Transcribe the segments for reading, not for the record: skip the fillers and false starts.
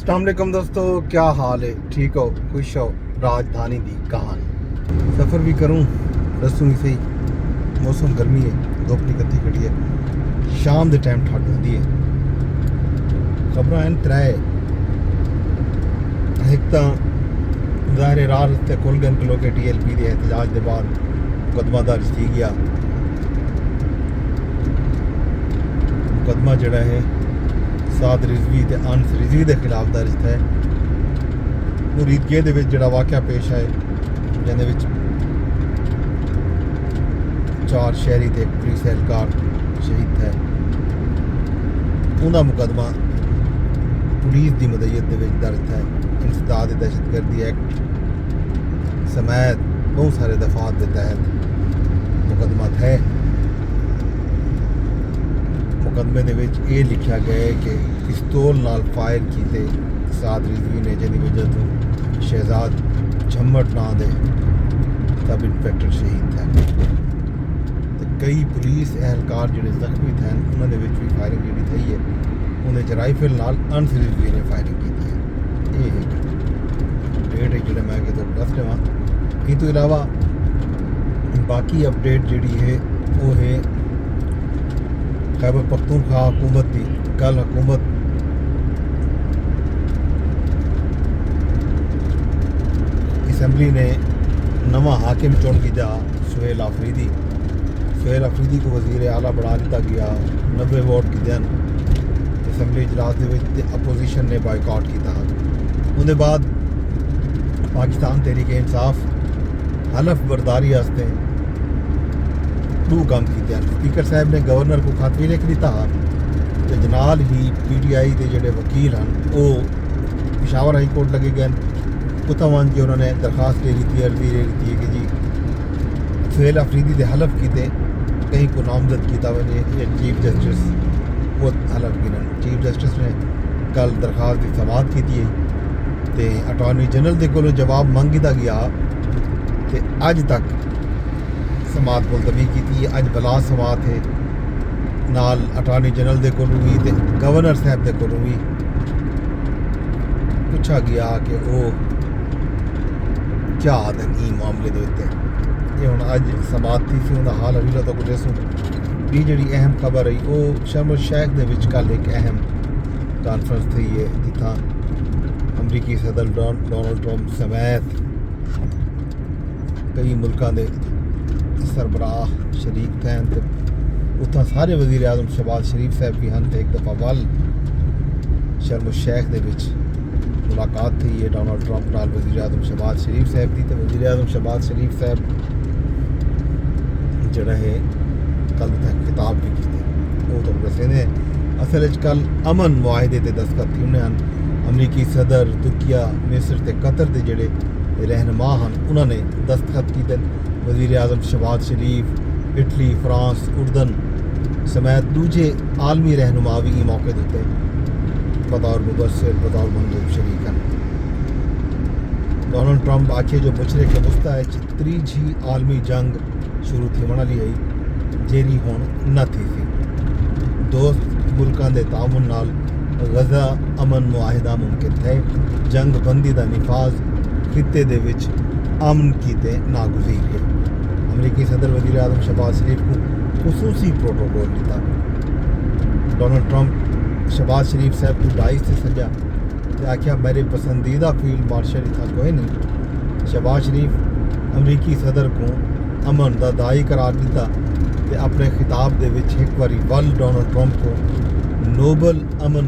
अस्सलाम वालेकुम दोस्तों, क्या हाल है? ठीक हो? खुश हो? राजधानी दी कहानी सफ़र भी करूं दसूंगी सही। मौसम गर्मी है, धुप निकलती खड़ी है, शाम के टाइम ठंड होती है। खबर हैं त्रै, एक तो ज़ाहिर राह रस्ते खुल गए लोग TLP के एहतजाज के बाद मुकदमा दर्ज की गया। मुकदमा जड़ा है साद रिजवी ते अनस रिजवी के खिलाफ दर्ज है। मुरीदगे दे विच जिहड़ा वाक़या पेश आए जिहदे विच 4 शहरी ते एक पुलिस एहलकार शहीद है। उनका मुकदमा पुलिस की मदईयत दे विच दर्ज है। इंसदाद दहशतगर्दी एक्ट समेत बहुत सारे दफात के तहत मुकदमा है। मुकदमे दे विच ये लिखा गया है कि पिस्तौल नाल फायर किए साद रिजवी ने, जिहदी वजह तो शहजाद झम्मट नां दे सब इंस्पैक्टर शहीद थे। तो कई पुलिस एहलकार जिहड़े जख्मी थे उन्होंने भी फायरिंग जी थी है। उन्हें राइफल नाल अनस रिजवी ने फायरिंग की है। ये अपडेट है जो मैं तो दस देव। इन तो इलावा बाकी अपडेट जी है वो है खैबर पख्तूनख्वा हुकूमत की। कल हुकूमत असम्बली ने नवा हाकिम चुन किया सुहेल आफरीदी। सुहेल आफरीदी को वजीर आला बना दिता गया। 90 वोट की दिन असम्बली इजलास के अपोजिशन ने बायकॉट किया। उनके बाद पाकिस्तान तहरीक इंसाफ हलफ बरदारी वास्ते 2 काम किए। स्पीकर साहब ने गवर्नर को खत भी लिख दिता तो जनाल ही PTI के जोड़े वकील हैं वो पिशावर हाई कोर्ट लगे गए। उतना मान के उन्होंने दरखास्त ले ली थी, अर्जी ले ली थी कि जी सुहेल आफरीदी के हलफ किए कहीं को नामजद किया वजे चीफ जस्टिस वो हलफ गिनन। चीफ जस्टिस ने कल दरखास्त की समात की तो अटॉर्नी जनरल के कोलों जवाब मंगता गया तो अज तक समात मुलतवी की। अज बला समात है नाल अटॉर्नी जनरल के कोलों भी तो गवर्नर साहब के कोलों भी पूछा गया कि वो क्या आदन ई मामले के उत्ते। ये हुण अज समात थी सी उनका हाल अभी तो कुछ दसूँ भी। जी अहम खबर रही वो शर्म अल शेख के विच कल एक अहम कॉन्फ्रेंस थी है जिथा अमरीकी सदर डोनाल्ड ट्रंप समेत कई मुल्कों के सरबराह शरीक थे। उतना सारे वजीर आजम शहबाज शरीफ साहब भी हैं। एक दफ़ा वल शर्म अल शेख के विच मुलाकात थी है डोनाल्ड ट्रंप नाल वजीर आजम शहबाज शरीफ साहब की। तो वजीर आजम शहबाज शरीफ साहब जड़ा है कल तक खिताब भी किए वो तो दसे ने असल कल अमन मुआहदे ते दस्तखत की। उन्हें अमरीकी सदर तुर्किया मिस्र ते कतर के जोड़े रहनुमा हैं उन्होंने दस्तखत किए। वजीर आजम शहबाज शरीफ इटली फ्रांस उर्दन समेत दूजे आलमी रहनुमा भी इस मौके देते बतौर मुबसर बतौर मंदूब शरीक हैं। डोनाल्ड ट्रंप आखे जो मुशरिक वस्ता त्रीजी आलमी जंग शुरू थी वाली है जेरी हुण न थी सी। दोस्त मुल्कों के तामुन नाल गजा अमन मुआहिदा मुमकिन है। जंग बंदी का निफाज खिते दे विच अमन कीते नागुज़ीर है। अमरीकी सदर वजीर आजम शहबाज शरीफ को खुसूसी प्रोटोकॉल दिता। डोनाल्ड ट्रंप शहबाज शरीफ साहब को डाइस से सजा तो आख्या मेरे पसंदीदा फील्ड मार्शल इतना कोई नहीं। शहबाज शरीफ अमरीकी सदर को अमन का दाई करार दिता तो अपने खिताब के विच एक बारी वल डोनाल्ड ट्रंप को नोबल अमन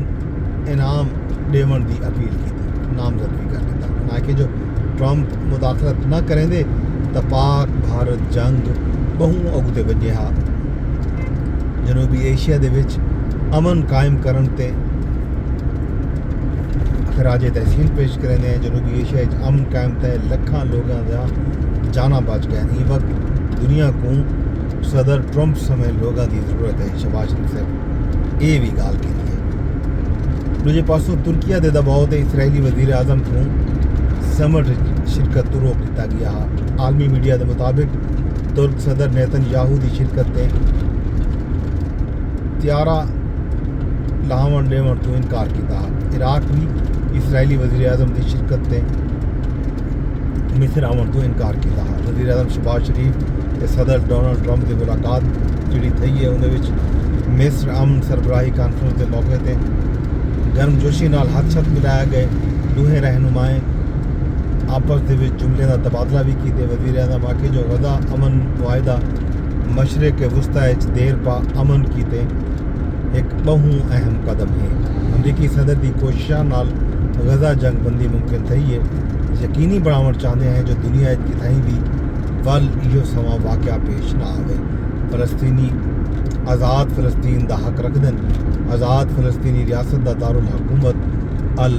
इनाम देवन की अपील की, नामजदगी कर दिता। ना कि जो ट्रंप मुदाखलत न करेंगे तो पाक भारत जंग बहु अगुते वजे हा। जनूबी एशिया के विच अमन कायम करन ते खराजे तहसील पेश करेंगे। जनूबी एशिया अमन कायम थे लखा लोगों का जाना बच गया। इस वक्त दुनिया को सदर ट्रंप समेत लोगों की जरूरत है। शहबाज शरीफ साहब ये भी गाल की है। दूजे पासों तुर्किया के दबाव से इसराइली वजीर आजम को समट शिरकत तो रोक दिता गया। आलमी मीडिया के मुताबिक तुर्क सदर नेतन्याहू की शिरकत से त्यारा लाहवन डेवन तो इनकार किया। इराक भी इसराइली वज़ीर आज़म की शिरकत से मिस्र आवन तो इनकार किया। वज़ीर आज़म शहबाज शरीफ ते सदर डोनाल्ड ट्रंप की मुलाकात जी थी है उन्हें मिस्र अमन सरबराही कानफ्रेंस के मौके पर गर्मजोशी नाल हथ शत मिलाया गए। दोहें रहनुमाएं आपस के जुमले का तबादला भी किए। वज़ीर आज़म आखे जो गजा अमन मुआहदा मशरक़ वस्ता देर पा अमन कीते एक बहु अहम कदम है। अमरीकी सदर की कोशिशों नाल गजा जंग बंदी मुमकिन थी है। यकीनी बनावट चाहते हैं जो दुनिया कितई भी वल यो समा वाक़या पेश ना आवे। फ़लस्तीनी आज़ाद फ़लस्तीन का हक रखदन। आज़ाद फ़लस्तीनी रियासत का दारुल हुकूमत अल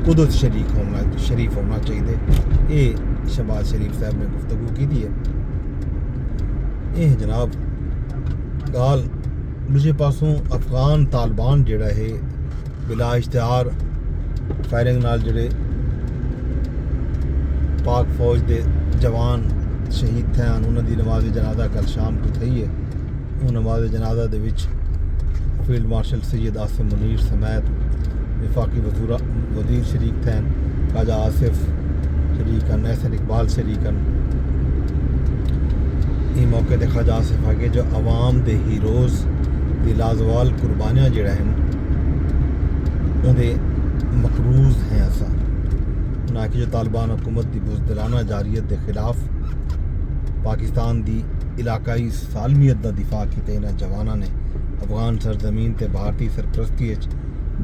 कुदस शरीफ होना चाहिए। ये शहबाज शरीफ साहब ने गुफ्तगू की है। ये जनाब गाल दूसरे पासों अफगान तालिबान जोड़ा है बिला इश्तिहार फायरिंग नाल जोड़े पाक फौज के जवान शहीद थे उन्होंने नमाज जनाजा कल शाम को थी है। वो नमाज जनाजा के फील्ड मार्शल सैयद आसिम मुनीर समेत विफाकी वज़ीर शरीक थे। ख्वाजा आसिफ शरीकन एहसन इकबाल शरीकन। इस मौके पर ख्वाजा आसिफ आगे जो अवाम के हीरोज़ की लाजवाल कुर्बानियाँ जोड़ा हैं उन्हें मकरूज़ हैं। असा ना कि जो तालिबान हुकूमत की बुज़दिलाना जारियत के खिलाफ पाकिस्तान की इलाकाई सालमियत का दिफा किया। इन्होंने जवानों ने अफगान सरजमीन ते भारतीय सरपरस्ती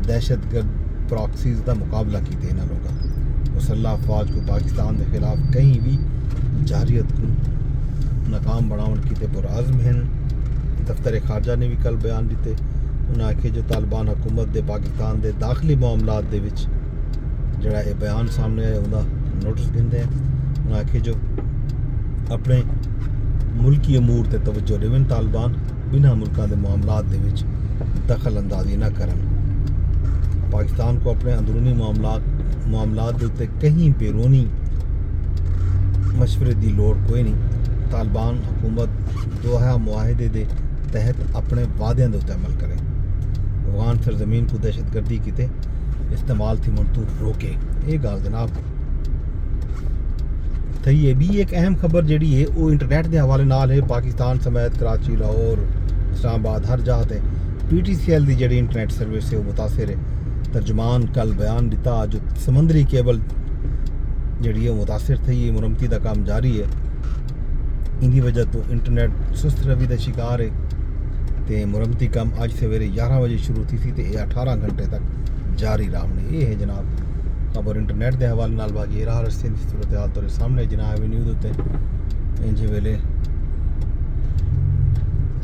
दहशतगर्द प्रॉक्सीज़ का मुकाबला किया। इन्होंने लोगों मुसल्ह अफवाज को पाकिस्तान के खिलाफ कहीं भी जारियत को नाकाम बनावन किते पुरआज़म हैं। दफ्तर खारजा ने भी कल बयान दिते। उन्हें आखे जो तालिबान हुकूमत के पाकिस्तान के दाखिली मामलात के जोड़ा ये बयान सामने आया उनका नोटिस गिनते हैं। उन्हें आखे जो अपने मुल्की अमूर ते तवज्जो देवन तालिबान बिना मुल्कों के मामलात के दखल अंदाजी न करन। पाकिस्तान को अपने अंदरूनी मामलात के उत्ते कहीं बैरूनी मशवरे की लोड़ कोई नहीं। तालिबान हुकूमत दोहा मुआहदे के तहत अपने वादों के उत्ते अमल करे। अफगान सरजमीन को दहशतगर्दी किते इस्तेमाल थी मनतूर रोके। ये गल जनाब थी है भी एक अहम खबर जी है वो इंटरनेट के हवाले नाल है। पाकिस्तान समेत कराची लाहौर इस्लामाबाद हर जगह पर PTCL की जी इंटरनेट सर्विस है वो मुतासर है। तर्जमान कल बयान दिता जो समंदरी केबल जी है मुतासर थी है। मुरम्मती का काम जारी है। इनकी वजह तो इंटरनेट सुस्त रवि का शिकार है। तो मुरम्मती काम अज सवेरे 11 बजे शुरू थी तो यह 18 घंटे तक जारी रहने। ये है जनाब खबर इंटरनेट के हवाले नाल। बाकी राह रस्ते की सूरत हाल तेरे सामने जनाब एवेन्यू के उत्ते इंज वेले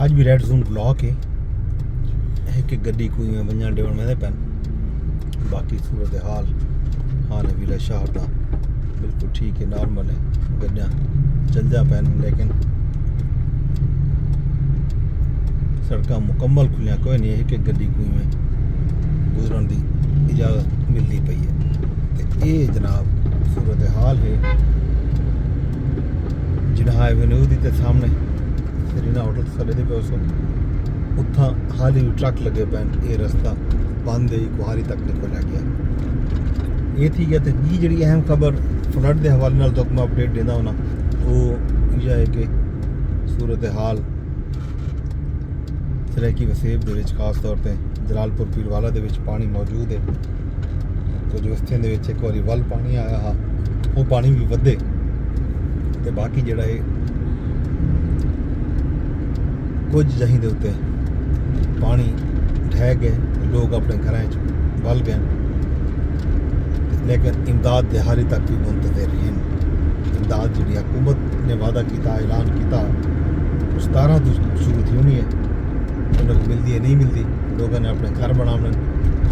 अज भी रेड जोन ब्लॉक है। एक गड्डी कोई में वंजा डेवन में पैन। बाकी सूरत हाल हाल विला शहर का बिल्कुल ठीक है नॉर्मल है। गड्डियाँ चल जा पैन लेकिन सड़क मुकम्मल खुलियाँ कोई नहीं है कि गड्डी कोई में गुजरन की इजाज़त मिलती पई है। तो ये जनाब सूरत हाल है जिन्हा एवेन्यू के सामने सरीना होटल थले दे पे उसको उत्थां हाल ही ट्रक लगे पैन। ये रस्ता बंद है कुहारी तक नहीं खोलिया गया। ये थी गया तो बी जी अहम खबर फ्लड के हवाले नाल तो मैं अपडेट देना होना वो यह है कि सूरत हाल सरैकी वसेब के खास तौर पर जलालपुर पीरवाला के पानी मौजूद है। कुछ रस्ते के एक बार वल पानी आया हा वो पानी भी वधे तो बाकी जोड़ा है कुछ जहीं के उत्ते पानी ढह गए लोग अपने घर वल गए लेकिन इमदाद दिहाड़ी तक भी मुंतज़िर हैं। इमदाद जी हुकूमत ने वादा किया ऐलान किया 17 तो शुरू थी होनी है उन्हें मिलती है नहीं मिलती। लोगों ने अपने घर बनाने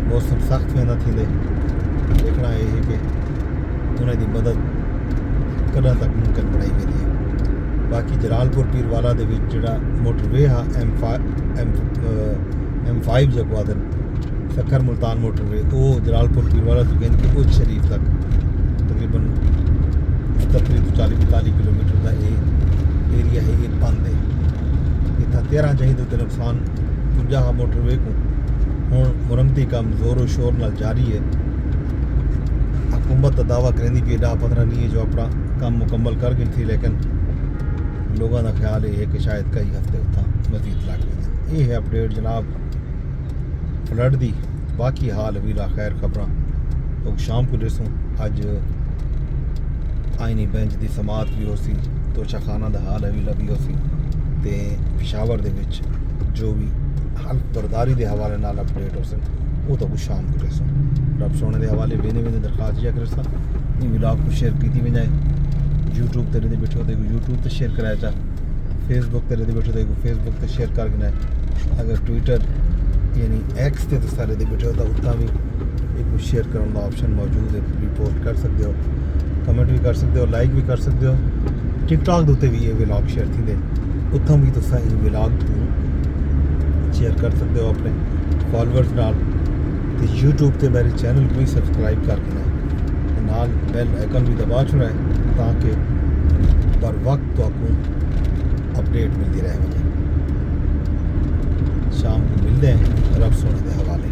मौसम सख्त में ना थी देखना यह है कि उन्हें मदद कदा तक मुमकिन बनाई गई है। बाकी जलालपुर पीरवाला जोड़ा मोटरवे हा M5 जो आदन सखर मुल्तान मोटरवे वो जलालपुर पीरवाला तो कहते कि उज शरीफ तक तकरीबन 40-45 किलोमीटर का एरिया है ये बंद है। इतना 13 चाहिए तो नुकसान पुजा मोटरवे को हूँ मुरम्मती काम जोरों शोर नाल जारी है। हुकूमत का दावा करेंदी भी एडा पता नहीं है जो अपना काम मुकम्मल कर गई थी, लेकिन लोगों का ख्याल है कि शायद कई हफ्ते उतना मजीद लग गए। ये है अपडेट जनाब फ्लड दी। बाकी हाल अभी ला खैर खबर तो शाम को दसूँ। अज आईनी बेंच की समात भी हो सी, तोशा खाना का हाल अभी भी हो सी, तो पिशावर दे विच जो भी हल्फ बरदारी के हवाले नाल अपडेट हो सन वो तो कुछ शाम को दसूँ। रब सोने के हवाले वेने वेने दरखास्त यह कर सा व्लॉग को शेयर की वजाए। यूट्यूब तेरे दे बैठे होते यूट्यूब तो शेयर कराया चा, फेसबुक तेरे दे बैठे होते फेसबुक तो शेयर कर गिना। अगर ट्विटर यानी एक्स ते तो सारे दे बैठे होता उत्ता भी एक शेयर करने का ऑप्शन मौजूद है। रिपोर्ट कर सकते हो, कमेंट भी कर सकते हो, लाइक भी कर सकते हो। टिकटॉक उत्ते भी ये व्लॉग शेयर थी दे उत्थों भी तुम ये व्लॉग शेयर कर सकते हो अपने फॉलोअर्स नाल। तो यूट्यूब पे मेरे चैनल को भी सब्सक्राइब कर देना, नाल बेल आइकन भी दबा छुड़ा है ताकि बर वक्त तो आपको अपडेट मिलती रहे। शाम को मिलते हैं रब सोने के हवाले।